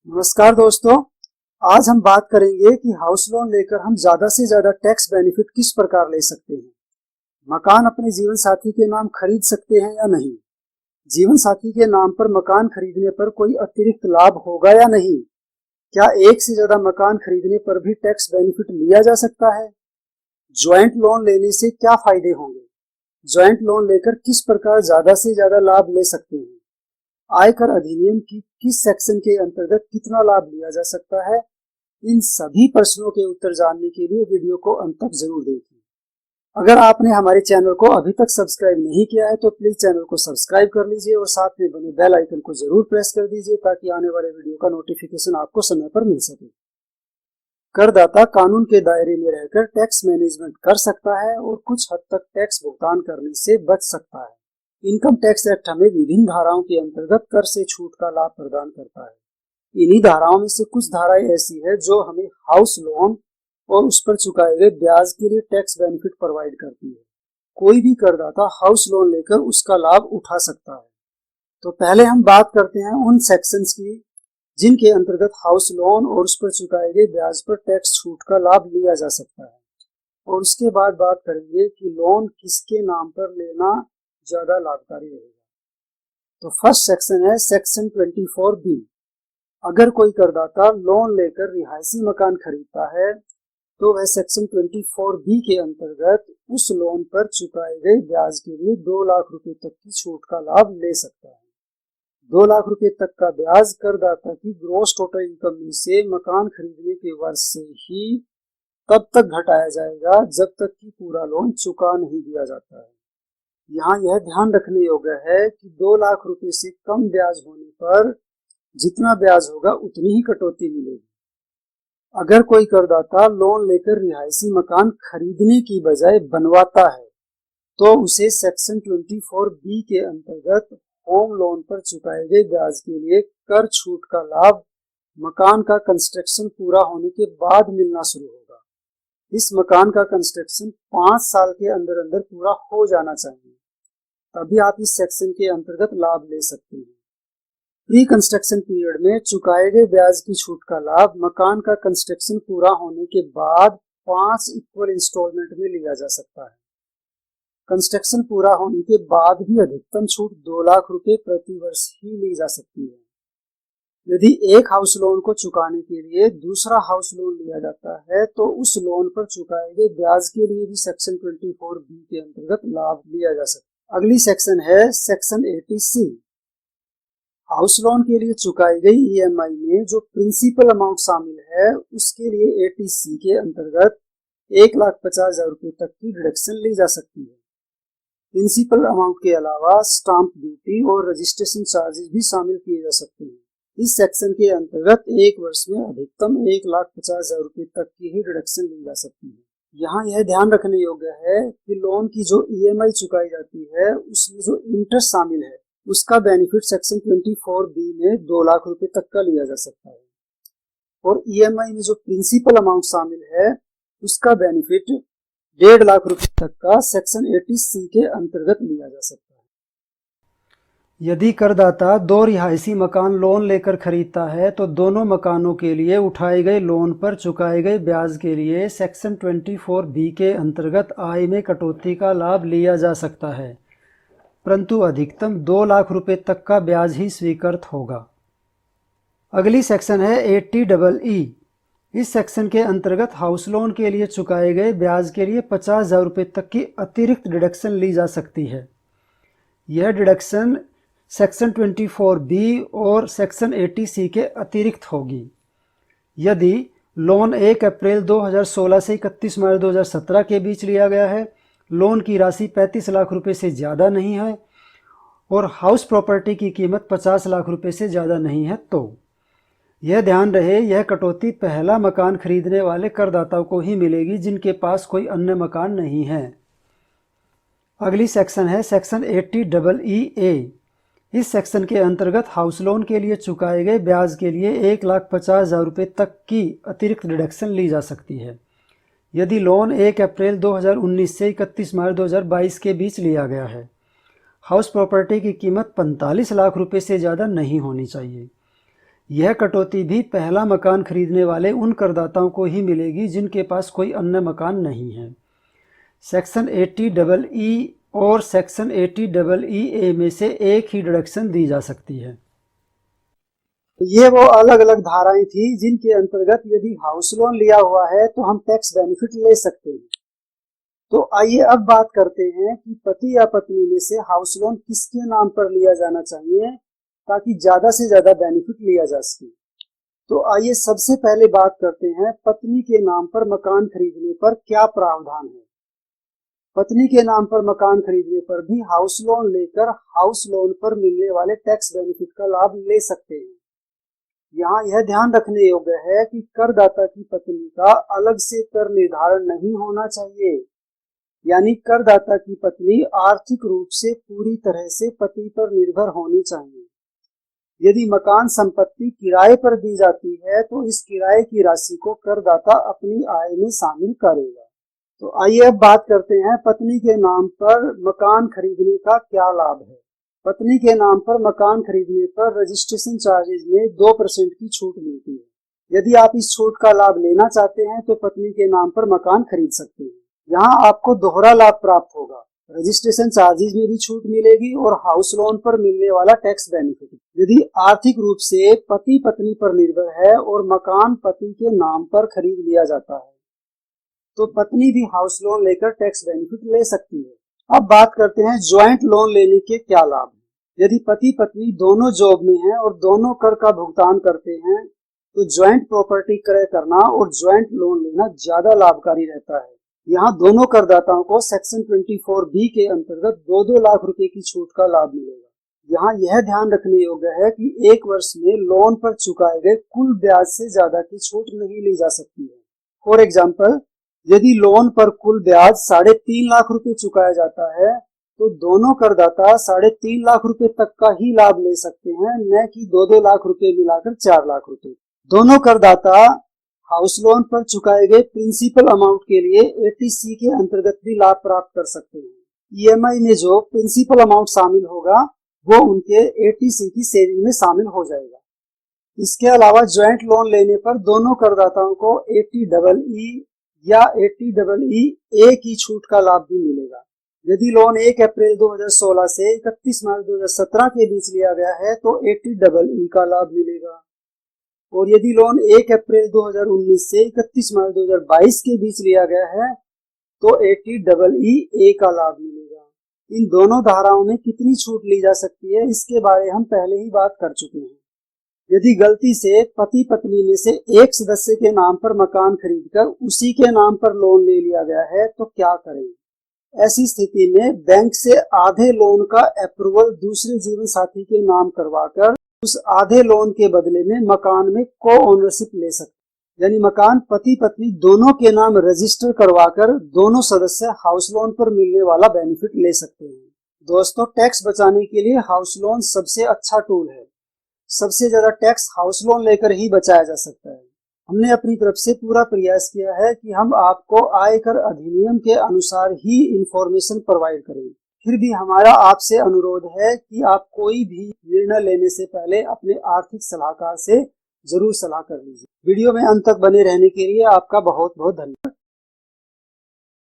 नमस्कार दोस्तों, आज हम बात करेंगे कि हाउस लोन लेकर हम ज्यादा से ज्यादा टैक्स बेनिफिट किस प्रकार ले सकते हैं। मकान अपने जीवन साथी के नाम खरीद सकते हैं या नहीं। जीवन साथी के नाम पर मकान खरीदने पर कोई अतिरिक्त लाभ होगा या नहीं। क्या एक से ज्यादा मकान खरीदने पर भी टैक्स बेनिफिट लिया जा सकता है। ज्वाइंट लोन लेने से क्या फायदे होंगे। ज्वाइंट लोन लेकर किस प्रकार ज्यादा से ज्यादा लाभ ले सकते हैं। आयकर अधिनियम की किस सेक्शन के अंतर्गत कितना लाभ लिया जा सकता है। इन सभी प्रश्नों के उत्तर जानने के लिए वीडियो को अंत तक जरूर देखें। अगर आपने हमारे चैनल को अभी तक सब्सक्राइब नहीं किया है तो प्लीज चैनल को सब्सक्राइब कर लीजिए और साथ में बने बेल आइकन को जरूर प्रेस कर दीजिए ताकि आने वाले वीडियो का नोटिफिकेशन आपको समय पर मिल सके। करदाता कानून के दायरे में रहकर टैक्स मैनेजमेंट कर सकता है और कुछ हद तक टैक्स भुगतान करने से बच सकता है। इनकम टैक्स एक्ट हमें विभिन्न धाराओं के अंतर्गत कर से छूट का लाभ प्रदान करता है। इन्हीं धाराओं में से कुछ धाराएं ऐसी है जो हमें हाउस लोन और उस पर चुकाए गए ब्याज के लिए टैक्स बेनिफिट प्रोवाइड करती है। कोई भी करदाता हाउस लोन लेकर उसका लाभ उठा सकता है। तो पहले हम बात करते हैं उन सेक्शंस की जिनके अंतर्गत हाउस लोन और उस पर चुकाए गए ब्याज पर टैक्स छूट का लाभ लिया जा सकता है, और उसके बाद बात करेंगे कि लोन किसके नाम पर लेना ज्यादा लाभकारी रहेगा। तो फर्स्ट सेक्शन है सेक्शन 24B। अगर कोई करदाता लोन लेकर रिहायशी मकान खरीदता है तो वह सेक्शन 24B के अंतर्गत उस लोन पर चुकाए गए ब्याज के लिए 2 लाख रुपए तक की छूट का लाभ ले सकता है। 2 लाख रुपए तक का ब्याज करदाता की ग्रॉस टोटल इनकम में से मकान खरीदने के वर्ष से ही तब तक घटाया जाएगा जब तक कि पूरा लोन चुका नहीं दिया जाता है। यहाँ यह ध्यान रखने योग्य है कि 2 लाख रुपए से कम ब्याज होने पर जितना ब्याज होगा उतनी ही कटौती मिलेगी। अगर कोई करदाता लोन लेकर रिहायशी मकान खरीदने की बजाय बनवाता है तो उसे सेक्शन 24B के अंतर्गत होम लोन पर चुकाए गए ब्याज के लिए कर छूट का लाभ मकान का कंस्ट्रक्शन पूरा होने के बाद मिलना शुरू होगा। इस मकान का कंस्ट्रक्शन 5 साल के अंदर अंदर पूरा हो जाना चाहिए, तभी आप इस सेक्शन के अंतर्गत लाभ ले सकते हैं। प्री कंस्ट्रक्शन पीरियड में चुकाए गए ब्याज की छूट का लाभ मकान का कंस्ट्रक्शन पूरा होने के बाद 5 इक्वल इंस्टॉलमेंट में लिया जा सकता है। कंस्ट्रक्शन पूरा होने के बाद भी अधिकतम छूट 2 लाख रुपए प्रति वर्ष ही ली जा सकती है। यदि एक हाउस लोन को चुकाने के लिए दूसरा हाउस लोन लिया जाता है तो उस लोन पर चुकाए गए ब्याज के लिए भी सेक्शन 24B के अंतर्गत लाभ लिया जा सकता है। अगली सेक्शन है सेक्शन 80C। हाउस लोन के लिए चुकाई गई EMI में जो प्रिंसिपल अमाउंट शामिल है उसके लिए 80C के अंतर्गत 1,50,000 रुपए तक की डिडक्शन ली जा सकती है। प्रिंसिपल अमाउंट के अलावा स्टाम्प ड्यूटी और रजिस्ट्रेशन चार्जेस भी शामिल किए जा सकते हैं। इस सेक्शन के अंतर्गत एक वर्ष में अधिकतम 1,50,000 रुपए तक की ही डिडक्शन ली जा सकती है। यहाँ यह ध्यान रखने योग्य है कि लोन की जो EMI चुकाई जाती है उसमें जो इंटरेस्ट शामिल है उसका बेनिफिट सेक्शन 24B में 2 लाख रुपए तक का लिया जा सकता है, और EMI में जो प्रिंसिपल अमाउंट शामिल है उसका बेनिफिट 1.5 लाख रुपए तक का सेक्शन 80C के अंतर्गत लिया जा सकता है। यदि करदाता 2 रिहायशी मकान लोन लेकर खरीदता है तो दोनों मकानों के लिए उठाए गए लोन पर चुकाए गए ब्याज के लिए सेक्शन 24B के अंतर्गत आय में कटौती का लाभ लिया जा सकता है, परंतु अधिकतम 2 लाख रुपए तक का ब्याज ही स्वीकृत होगा। अगली सेक्शन है 80EE। इस सेक्शन के अंतर्गत हाउस लोन के लिए चुकाए गए ब्याज के लिए 50,000 रुपए तक की अतिरिक्त डिडक्शन ली जा सकती है। यह डिडक्शन सेक्शन 24B और सेक्शन 80C के अतिरिक्त होगी। यदि लोन 1 अप्रैल 2016 से 31 मार्च 2017 के बीच लिया गया है, लोन की राशि 35 लाख रुपए से ज़्यादा नहीं है और हाउस प्रॉपर्टी की कीमत 50 लाख रुपए से ज़्यादा नहीं है तो यह ध्यान रहे यह कटौती पहला मकान खरीदने वाले करदाताओं को ही मिलेगी जिनके पास कोई अन्य मकान नहीं है। अगली सेक्शन है सेक्शन 80EE। इस सेक्शन के अंतर्गत हाउस लोन के लिए चुकाए गए ब्याज के लिए 1,50,000 रुपए तक की अतिरिक्त डिडक्शन ली जा सकती है। यदि लोन 1 अप्रैल 2019 से 31 मार्च 2022 के बीच लिया गया है, हाउस प्रॉपर्टी की कीमत 45 लाख रुपए से ज़्यादा नहीं होनी चाहिए। यह कटौती भी पहला मकान खरीदने वाले उन करदाताओं को ही मिलेगी जिनके पास कोई अन्य मकान नहीं है। सेक्शन 80EE और सेक्शन 80EE में से एक ही डिडक्शन दी जा सकती है। ये वो अलग अलग धाराएं थी जिनके अंतर्गत यदि हाउस लोन लिया हुआ है तो हम टैक्स बेनिफिट ले सकते हैं। तो आइए अब बात करते हैं कि पति या पत्नी में से हाउस लोन किसके नाम पर लिया जाना चाहिए ताकि ज्यादा से ज्यादा बेनिफिट लिया जा सके। तो आइए सबसे पहले बात करते हैं पत्नी के नाम पर मकान खरीदने पर क्या प्रावधान है। पत्नी के नाम पर मकान खरीदने पर भी हाउस लोन लेकर हाउस लोन पर मिलने वाले टैक्स बेनिफिट का लाभ ले सकते हैं। यहाँ यह ध्यान रखने योग्य है कि करदाता की पत्नी का अलग से कर निर्धारण नहीं होना चाहिए, यानी करदाता की पत्नी आर्थिक रूप से पूरी तरह से पति पर निर्भर होनी चाहिए। यदि मकान संपत्ति किराए पर दी जाती है तो इस किराए की राशि को करदाता अपनी आय में शामिल करेगा। तो आइए अब बात करते हैं पत्नी के नाम पर मकान खरीदने का क्या लाभ है। पत्नी के नाम पर मकान खरीदने पर रजिस्ट्रेशन चार्जेज में 2% की छूट मिलती है। यदि आप इस छूट का लाभ लेना चाहते हैं तो पत्नी के नाम पर मकान खरीद सकते हैं। यहाँ आपको दोहरा लाभ प्राप्त होगा, रजिस्ट्रेशन चार्जेज में भी छूट मिलेगी और हाउस लोन पर मिलने वाला टैक्स बेनिफिट। यदि आर्थिक रूप से पति पत्नी पर निर्भर है और मकान पति के नाम पर खरीद लिया जाता है तो पत्नी भी हाउस लोन लेकर टैक्स बेनिफिट ले सकती है। अब बात करते हैं ज्वाइंट लोन लेने के क्या लाभ हैं। यदि पति पत्नी दोनों जॉब में हैं और दोनों कर का भुगतान करते हैं तो ज्वाइंट प्रॉपर्टी क्रय करना और ज्वाइंट लोन लेना ज्यादा लाभकारी रहता है। यहाँ दोनों करदाताओं को सेक्शन 24B के अंतर्गत 2-2 लाख रुपए की छूट का लाभ मिलेगा। यहाँ यह ध्यान रखने योग्य है कि एक वर्ष में लोन पर चुकाए गए कुल ब्याज से ज्यादा की छूट नहीं ली जा सकती है। फॉर एग्जाम्पल, यदि लोन पर कुल ब्याज 3.5 लाख रुपए चुकाया जाता है तो दोनों करदाता 3.5 लाख रुपए तक का ही लाभ ले सकते हैं, न कि 2-2 लाख रुपए मिलाकर 4 लाख रुपए। दोनों करदाता हाउस लोन पर चुकाए गए प्रिंसिपल अमाउंट के लिए 80C के अंतर्गत भी लाभ प्राप्त कर सकते हैं। EMI में जो प्रिंसिपल अमाउंट शामिल होगा वो उनके 80C की सेविंग में शामिल हो जाएगा। इसके अलावा ज्वाइंट लोन लेने पर दोनों करदाताओं को 80EE या 80EE की छूट का लाभ भी मिलेगा। यदि लोन 1 अप्रैल 2016 से 31 मार्च 2017 के बीच लिया गया है तो 80EE का लाभ मिलेगा और यदि लोन 1 अप्रैल 2019 से 31 मार्च 2022 के बीच लिया गया है तो 80EE का लाभ मिलेगा। इन दोनों धाराओं में कितनी छूट ली जा सकती है इसके बारे हम पहले ही बात कर चुके हैं। यदि गलती से पति पत्नी में से एक सदस्य के नाम पर मकान खरीदकर उसी के नाम पर लोन ले लिया गया है तो क्या करें। ऐसी स्थिति में बैंक से आधे लोन का अप्रूवल दूसरे जीवन साथी के नाम करवाकर उस आधे लोन के बदले में मकान में को ओनरशिप ले सकते, यानी मकान पति पत्नी दोनों के नाम रजिस्टर करवाकर दोनों सदस्य हाउस लोन पर मिलने वाला बेनिफिट ले सकते हैं। दोस्तों, टैक्स बचाने के लिए हाउस लोन सबसे अच्छा टूल है। सबसे ज्यादा टैक्स हाउस लोन लेकर ही बचाया जा सकता है। हमने अपनी तरफ से पूरा प्रयास किया है कि हम आपको आयकर अधिनियम के अनुसार ही इंफॉर्मेशन प्रोवाइड करें। फिर भी हमारा आपसे अनुरोध है कि आप कोई भी निर्णय लेने से पहले अपने आर्थिक सलाहकार से जरूर सलाह कर लीजिए। वीडियो में अंत तक बने रहने के लिए आपका बहुत बहुत धन्यवाद।